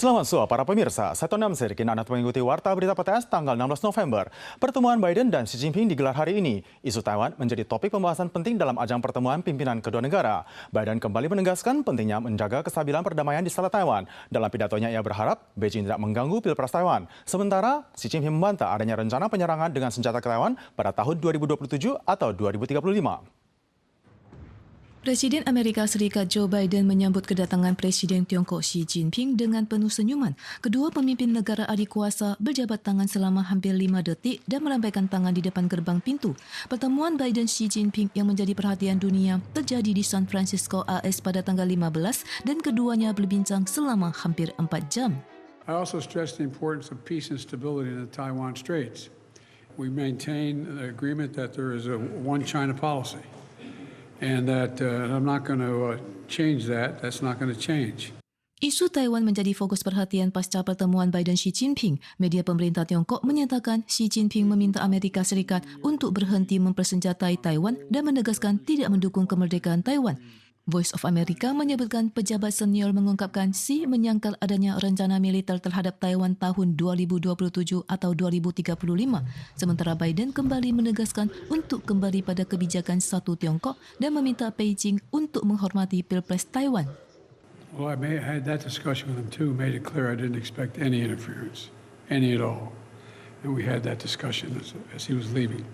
Selamat sore para pemirsa, saya Tony Amsir, kini Anda mengikuti Warta Berita PTS tanggal 16 November. Pertemuan Biden dan Xi Jinping digelar hari ini. Isu Taiwan menjadi topik pembahasan penting dalam ajang pertemuan pimpinan kedua negara. Biden kembali menegaskan pentingnya menjaga kestabilan perdamaian di selatan Taiwan. Dalam pidatonya ia berharap Beijing tidak mengganggu Pilpres Taiwan. Sementara Xi Jinping membantah adanya rencana penyerangan dengan senjata ke Taiwan pada tahun 2027 atau 2035. Presiden Amerika Serikat Joe Biden menyambut kedatangan Presiden Tiongkok Xi Jinping dengan penuh senyuman. Kedua pemimpin negara adik kuasa berjabat tangan selama hampir 5 detik dan melambaikan tangan di depan gerbang pintu. Pertemuan Biden-Xi Jinping yang menjadi perhatian dunia terjadi di San Francisco, AS pada tanggal 15 dan keduanya berbincang selama hampir 4 jam. I also stress the importance of peace and stability in the Taiwan Straits. We maintain the agreement that there is a one China policy. And that I'm not going to change that. That's not going to change. Isu Taiwan menjadi fokus perhatian pasca pertemuan Biden-Xi Jinping. Media pemerintah Tiongkok menyatakan Xi Jinping meminta Amerika Serikat untuk berhenti mempersenjatai Taiwan dan menegaskan tidak mendukung kemerdekaan Taiwan. Voice of America menyebutkan pejabat senior mengungkapkan Xi menyangkal adanya rencana militer terhadap Taiwan tahun 2027 atau 2035. Sementara Biden kembali menegaskan untuk kembali pada kebijakan satu Tiongkok dan meminta Beijing untuk menghormati Pilpres Taiwan. Well, I had that discussion with him too, made it clear I didn't expect any interference, any at all. And we had that discussion as he was leaving.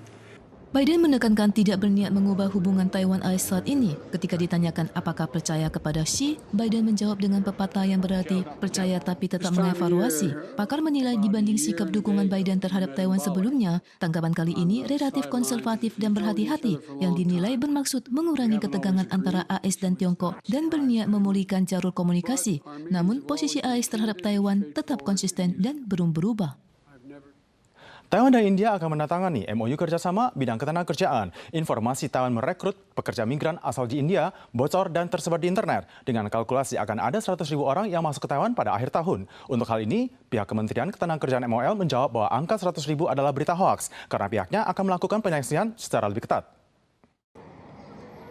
Biden menekankan tidak berniat mengubah hubungan Taiwan-AS saat ini. Ketika ditanyakan apakah percaya kepada Xi, Biden menjawab dengan pepatah yang berarti percaya tapi tetap mengevaluasi. Pakar menilai dibanding sikap dukungan Biden terhadap Taiwan sebelumnya, tanggapan kali ini relatif konservatif dan berhati-hati yang dinilai bermaksud mengurangi ketegangan antara AS dan Tiongkok dan berniat memulihkan jalur komunikasi. Namun, posisi AS terhadap Taiwan tetap konsisten dan belum berubah. Taiwan dan India akan menandatangani MOU kerjasama bidang ketenagakerjaan. Informasi Taiwan merekrut pekerja migran asal di India bocor dan tersebar di internet. Dengan kalkulasi akan ada 100.000 orang yang masuk ke Taiwan pada akhir tahun. Untuk hal ini, pihak Kementerian Ketenagakerjaan MOL menjawab bahwa angka 100.000 adalah berita hoaks karena pihaknya akan melakukan penyeleksian secara lebih ketat.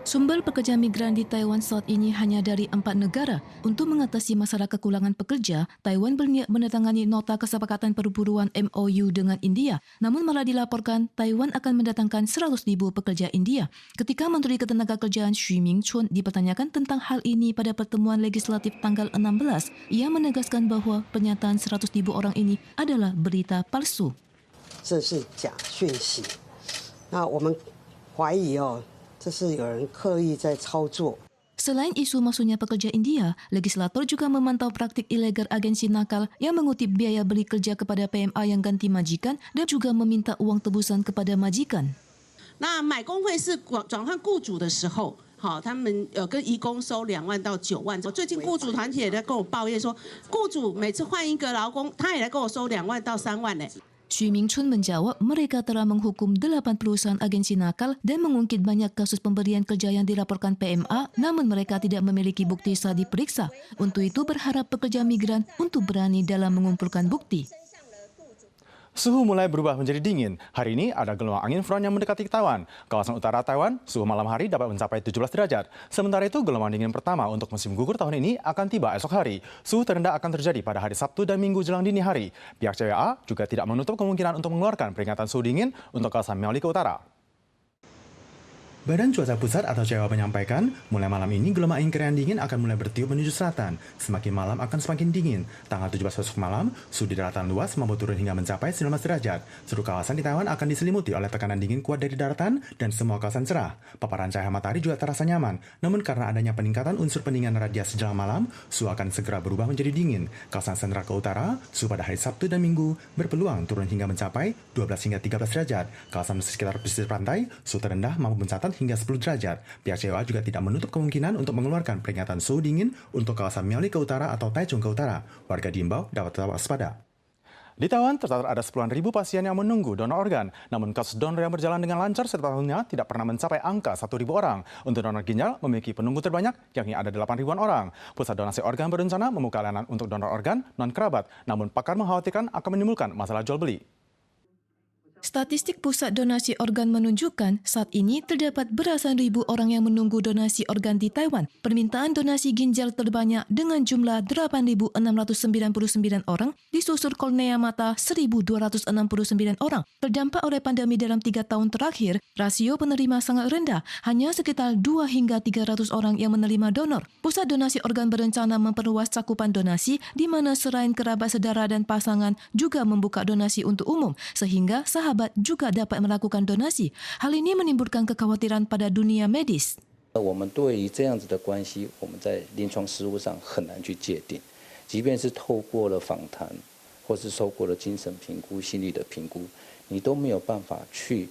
Sumber pekerja migran di Taiwan saat ini hanya dari 4 negara. Untuk mengatasi masalah kekurangan pekerja, Taiwan berniat menandatangani nota kesepakatan perburuan MOU dengan India. Namun malah dilaporkan Taiwan akan mendatangkan 100.000 pekerja India. Ketika Menteri Ketenagakerjaan Xu Mingchun dipertanyakan tentang hal ini pada pertemuan legislatif tanggal 16, ia menegaskan bahwa pernyataan 100.000 orang ini adalah berita palsu. 这是假讯息。那我们怀疑这是有人刻意在操作。 Selain isu masuknya pekerja India, legislator juga memantau praktik ilegal agensi nakal yang mengutip biaya beli kerja kepada PMA yang ganti majikan dan juga meminta uang tebusan kepada majikan. 那买工会是转换雇主的时候，好，他们跟移工收2万到9万。最近雇主团体也在跟我抱怨说，雇主每次换一个劳工，他也来跟我收2万到3万呢。 Xu Mingchun menjawab mereka telah menghukum 8 perusahaan agensi nakal dan mengungkit banyak kasus pemberian kerja yang dilaporkan PMA, namun mereka tidak memiliki bukti saat diperiksa. Untuk itu berharap pekerja migran untuk berani dalam mengumpulkan bukti. Suhu mulai berubah menjadi dingin. Hari ini ada gelombang angin front yang mendekati Taiwan. Kawasan utara Taiwan, suhu malam hari dapat mencapai 17 derajat. Sementara itu, gelombang dingin pertama untuk musim gugur tahun ini akan tiba esok hari. Suhu terendah akan terjadi pada hari Sabtu dan Minggu jelang dini hari. Pihak CWA juga tidak menutup kemungkinan untuk mengeluarkan peringatan suhu dingin untuk kawasan Miaoli ke utara. Badan Cuaca Pusat atau CWA menyampaikan, mulai malam ini gelombang angin kerian dingin akan mulai bertiup menuju selatan. Semakin malam akan semakin dingin. Tanggal 17 besok malam, suhu di daratan luas mampu turun hingga mencapai 19 derajat. Seluruh kawasan di Taiwan akan diselimuti oleh tekanan dingin kuat dari daratan dan semua kawasan cerah. Paparan cahaya matahari juga terasa nyaman. Namun karena adanya peningkatan unsur pendinginan radiasi jelang malam, suhu akan segera berubah menjadi dingin. Kawasan sentral ke utara, suhu pada hari Sabtu dan Minggu berpeluang turun hingga mencapai 12 hingga 13 derajat. Kawasan sekitar pesisir pantai, suhu terendah mampu mencatat hingga 10 derajat. Pihak CWA juga tidak menutup kemungkinan untuk mengeluarkan peringatan suhu dingin untuk kawasan Miaoli ke utara atau Taichung ke utara. Warga diimbau dapat tetap waspada. Di Taiwan tercatat ada 10.000 pasien yang menunggu donor organ. Namun kasus donor yang berjalan dengan lancar setiap tahunnya tidak pernah mencapai angka 1.000 orang. Untuk donor ginjal memiliki penunggu terbanyak, yakni ada 8.000-an orang. Pusat donasi organ berencana membuka layanan untuk donor organ non-kerabat. Namun pakar mengkhawatirkan akan menimbulkan masalah jual beli. Statistik Pusat Donasi Organ menunjukkan saat ini terdapat belasan ribu orang yang menunggu donasi organ di Taiwan. Permintaan donasi ginjal terbanyak dengan jumlah 8.699 orang, disusul kornea mata 1.269 orang. Terdampak oleh pandemi dalam 3 tahun terakhir, rasio penerima sangat rendah, hanya sekitar 2 hingga 300 orang yang menerima donor. Pusat Donasi Organ berencana memperluas cakupan donasi di mana selain kerabat saudara dan pasangan juga membuka donasi untuk umum, sehingga sahabat juga dapat melakukan donasi. Hal ini menimbulkan kekhawatiran pada dunia medis. 我们对于这样子的关系，我们在临床实务上很难去界定，即便是透过了访谈，或是透过了精神评估、心理的评估，你都没有办法去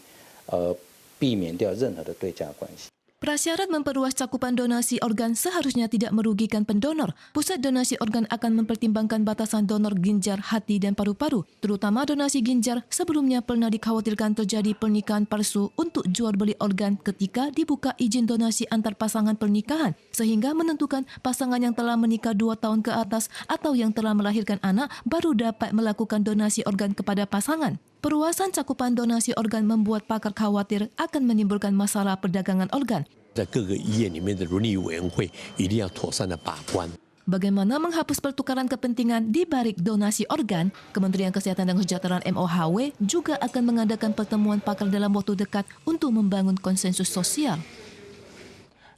避免掉任何的对价关系。 Prasyarat memperluas cakupan donasi organ seharusnya tidak merugikan pendonor. Pusat Donasi Organ akan mempertimbangkan batasan donor ginjal, hati dan paru-paru, terutama donasi ginjal. Sebelumnya pernah dikhawatirkan terjadi pernikahan palsu untuk jual beli organ ketika dibuka izin donasi antar pasangan pernikahan, sehingga menentukan pasangan yang telah menikah 2 tahun ke atas atau yang telah melahirkan anak baru dapat melakukan donasi organ kepada pasangan. Perluasan cakupan donasi organ membuat pakar khawatir akan menimbulkan masalah perdagangan organ. 在各个医院里面的伦理委员会一定要妥善的把关。 Bagaimana menghapus pertukaran kepentingan di balik donasi organ, Kementerian Kesehatan dan Kesejahteraan MOHW juga akan mengadakan pertemuan pakar dalam waktu dekat untuk membangun konsensus sosial.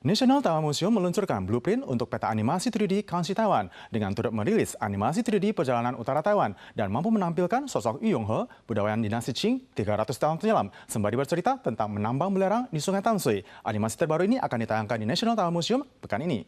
National Taiwan Museum meluncurkan blueprint untuk peta animasi 3D Country Taiwan dengan turut merilis animasi 3D perjalanan utara Taiwan dan mampu menampilkan sosok Yu Yonghe, budayawan dinasti Qing 300 tahun menyelam, sembari bercerita tentang menambang belerang di Sungai Tamsui. Animasi terbaru ini akan ditayangkan di National Taiwan Museum pekan ini.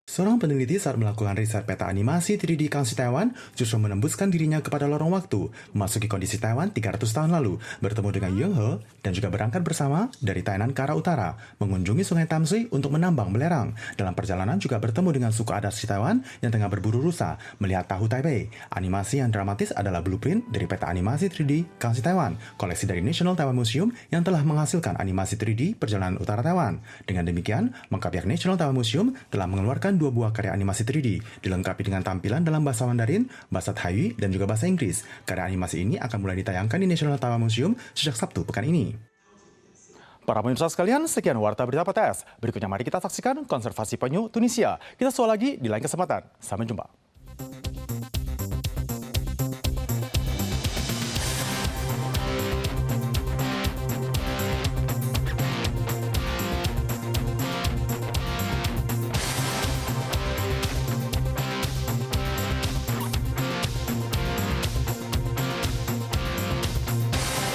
Seorang peneliti saat melakukan riset peta animasi 3D Country Taiwan justru menembuskan dirinya kepada lorong waktu, memasuki kondisi Taiwan 300 tahun lalu, bertemu dengan Yu Yonghe, dan juga berangkat bersama dari Tainan ke arah utara, mengunjungi Sungai Tamsui untuk menambang belerang. Dalam perjalanan juga bertemu dengan suku adat di Taiwan yang tengah berburu rusa, melihat tahu Taipei. Animasi yang dramatis adalah blueprint dari peta animasi 3D Country Taiwan, koleksi dari National Taiwan Museum yang telah menghasilkan animasi 3D perjalanan utara Taiwan. Dengan demikian, maka pihak National Taiwan Museum telah mengeluarkan 2 buah karya animasi 3D, dilengkapi dengan tampilan dalam bahasa Mandarin, bahasa Taiwan, dan juga bahasa Inggris. Karya animasi ini akan mulai ditayangkan di National Taiwan Museum sejak Sabtu pekan ini. Para pemirsa sekalian, sekian Warta Berita PTS. Berikutnya mari kita saksikan konservasi penyu Tunisia. Kita soal lagi di lain kesempatan. Sampai jumpa.